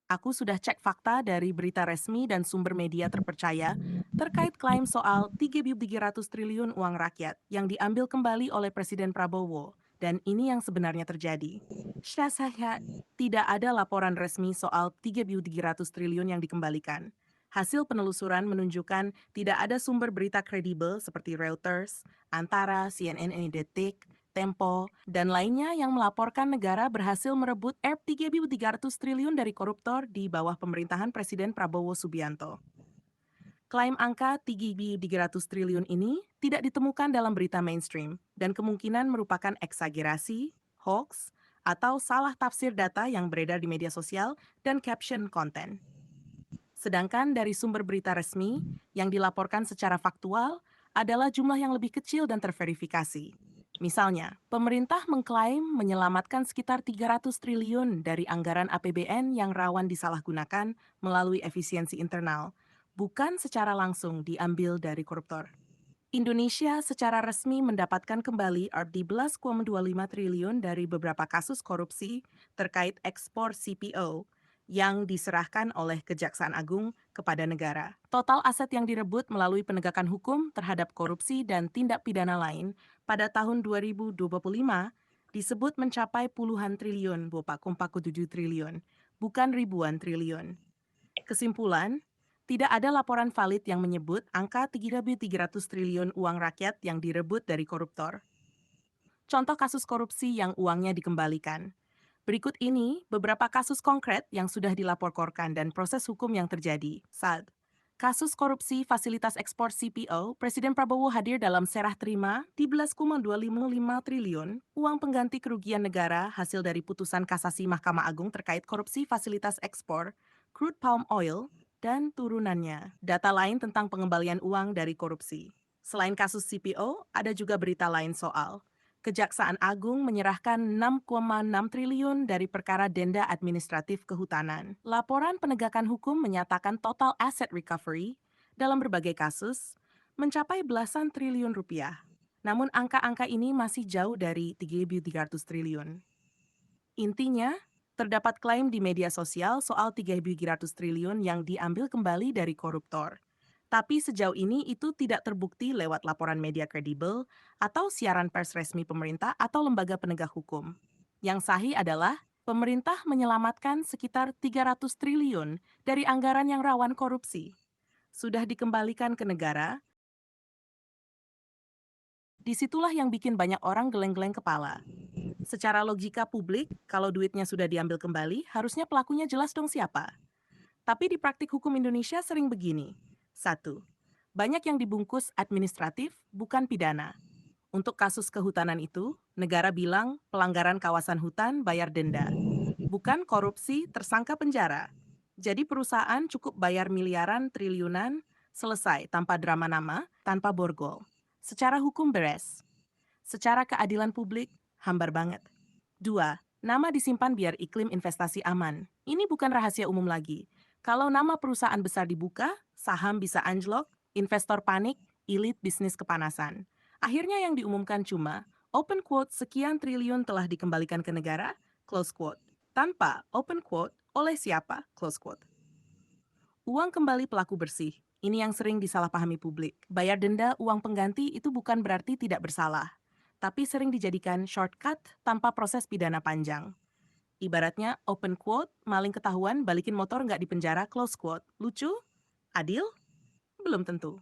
Aku sudah cek fakta dari berita resmi dan sumber media terpercaya terkait klaim soal 3.300 triliun uang rakyat yang diambil kembali oleh Presiden Prabowo. Dan ini yang sebenarnya terjadi. Saya tidak ada laporan resmi soal 3.300 triliun yang dikembalikan. Hasil penelusuran menunjukkan tidak ada sumber berita kredibel seperti Reuters, Antara, CNN Detik, Tempo, dan lainnya yang melaporkan negara berhasil merebut Rp3.300 triliun dari koruptor di bawah pemerintahan Presiden Prabowo Subianto. Klaim angka 3.300 triliun ini tidak ditemukan dalam berita mainstream dan kemungkinan merupakan eksagerasi, hoax, atau salah tafsir data yang beredar di media sosial dan caption konten. Sedangkan dari sumber berita resmi yang dilaporkan secara faktual adalah jumlah yang lebih kecil dan terverifikasi. Misalnya, pemerintah mengklaim menyelamatkan sekitar 300 triliun dari anggaran APBN yang rawan disalahgunakan melalui efisiensi internal, bukan secara langsung diambil dari koruptor. Indonesia secara resmi mendapatkan kembali Rp12,25 triliun dari beberapa kasus korupsi terkait ekspor CPO yang diserahkan oleh Kejaksaan Agung kepada negara. Total aset yang direbut melalui penegakan hukum terhadap korupsi dan tindak pidana lain pada tahun 2025 disebut mencapai puluhan triliun, 2,7 triliun, bukan ribuan triliun. Kesimpulan, tidak ada laporan valid yang menyebut angka 3.300 triliun uang rakyat yang direbut dari koruptor. Contoh kasus korupsi yang uangnya dikembalikan. Berikut ini beberapa kasus konkret yang sudah dilaporkan dan proses hukum yang terjadi. Saat kasus korupsi fasilitas ekspor CPO, Presiden Prabowo hadir dalam serah terima 13,255 triliun uang pengganti kerugian negara hasil dari putusan kasasi Mahkamah Agung terkait korupsi fasilitas ekspor, crude palm oil, dan turunannya. Data lain tentang pengembalian uang dari korupsi. Selain kasus CPO, ada juga berita lain soal Kejaksaan Agung menyerahkan 6,6 triliun dari perkara denda administratif kehutanan. Laporan penegakan hukum menyatakan total asset recovery dalam berbagai kasus mencapai belasan triliun rupiah. Namun angka-angka ini masih jauh dari 3.300 triliun. Intinya, terdapat klaim di media sosial soal 3.300 triliun yang diambil kembali dari koruptor. Tapi sejauh ini itu tidak terbukti lewat laporan media kredibel atau siaran pers resmi pemerintah atau lembaga penegak hukum. Yang sahih adalah pemerintah menyelamatkan sekitar 300 triliun dari anggaran yang rawan korupsi. Sudah dikembalikan ke negara, disitulah yang bikin banyak orang geleng-geleng kepala. Secara logika publik, kalau duitnya sudah diambil kembali, harusnya pelakunya jelas dong siapa. Tapi di praktik hukum Indonesia sering begini. Satu, banyak yang dibungkus administratif, bukan pidana. Untuk kasus kehutanan itu, negara bilang pelanggaran kawasan hutan bayar denda. Bukan korupsi tersangka penjara. Jadi perusahaan cukup bayar miliaran triliunan, selesai tanpa drama nama, tanpa borgol. Secara hukum beres. Secara keadilan publik, hambar banget. 2. Nama disimpan biar iklim investasi aman. Ini bukan rahasia umum lagi. Kalau nama perusahaan besar dibuka, saham bisa anjlok, investor panik, elit bisnis kepanasan. Akhirnya yang diumumkan cuma, open quote sekian triliun telah dikembalikan ke negara, close quote. Tanpa open quote, oleh siapa, close quote. Uang kembali pelaku bersih. Ini yang sering disalahpahami publik. Bayar denda uang pengganti itu bukan berarti tidak bersalah, tapi sering dijadikan shortcut tanpa proses pidana panjang. Ibaratnya open quote, maling ketahuan balikin motor nggak di penjara, close quote. Lucu? Adil? Belum tentu.